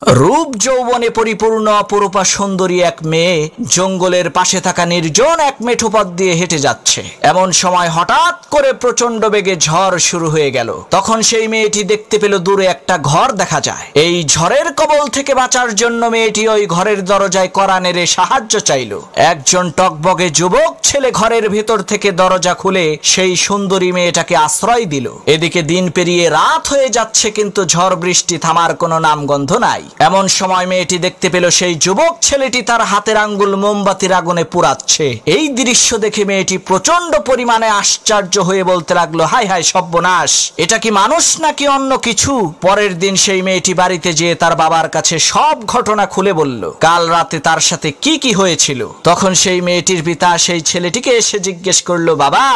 रूप যৌবনে পরিপূর্ণ অপরূপা সুন্দরী এক মেয়ে জঙ্গলের পাশে থাকা নির্জন এক মেঠো পথ দিয়ে হেঁটে যাচ্ছে। এমন সময় হঠাৎ করে প্রচন্ড বেগে ঝড় শুরু হয়ে গেল। তখন সেই মেয়েটি দেখতে পেল দূরে একটা ঘর দেখা যায়। এই ঝড়ের কবল থেকে বাঁচার জন্য মেয়েটি ওই ঘরের দরজায় কড়া নেড়ে সাহায্য চাইল। একজন টকবগে যুবক ছেলে ঘরের ভেতর থেকে দরজা খুলে সেই সুন্দরী মেয়েটাকে আশ্রয় দিল। এদিকে দিন পেরিয়ে রাত হয়ে যাচ্ছে, কিন্তু ঝড় বৃষ্টি থামার কোনো নামগন্ধ নাই। এমন সময় মেয়েটি দেখতে পেল সেই যুবক ছেলেটি তার হাতের আঙ্গুল মোমবাতির আগুনে পুড়াচ্ছে। এই দৃশ্য দেখে মেয়েটি প্রচন্ড পরিমাণে আশ্চর্য হয়ে বলতে লাগলো, হায় হায় সর্বনাশ, এটা কি মানুষ নাকি অন্য কিছু? পরের দিন সেই মেয়েটি বাড়িতে যেয়ে তার বাবার কাছে সব ঘটনা খুলে বলল, কাল রাতে তার সাথে কি কি হয়েছিল। তখন সেই মেয়েটির পিতা সেই ছেলেটিকে এসে জিজ্ঞেস করলো, বাবা,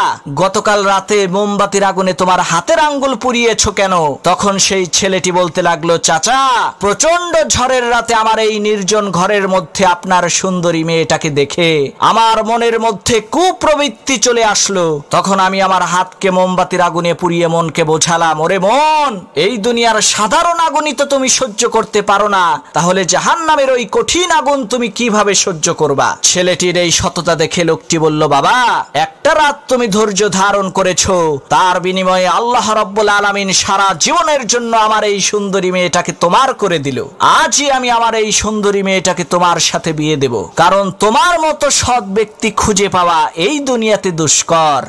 গতকাল রাতে মোমবাতির আগুনে তোমার হাতের আঙ্গুল পুড়িয়েছো কেন? তখন সেই ছেলেটি বলতে লাগলো, চাচা, প্রচন্ড ঝড়ের রাতে আমার এই নির্জন ঘরের মধ্যে আপনার সুন্দরী মেয়েটাকে দেখে আমার মনের মধ্যে কুপ্রবৃত্তি চলে আসলো। তখন আমি আমার হাতকে মোমবাতির আগুনে পুড়িয়ে মনকে বোঝালাম, ওরে মন, এই দুনিয়ার সাধারণ আগুনই তো তুমি সহ্য করতে পারো না, তাহলে জাহান্নামের ওই কঠিন আগুন তুমি কিভাবে সহ্য করবা? ছেলেটির এই সততা দেখে লোকটি বলল, বাবা, একটা রাত তুমি ধৈর্য ধারণ করেছো, তার বিনিময়ে আল্লাহ রাব্বুল আলামিন সারা জীবনের জন্য আমার এই সুন্দরী মেয়েটাকে তোমার করে দিল। আজই আমি আমার এই সুন্দরী মেয়েটাকে তোমার সাথে বিয়ে দেব, কারণ তোমার মতো সৎ ব্যক্তি খুঁজে পাওয়া এই দুনিয়াতে দুষ্কর।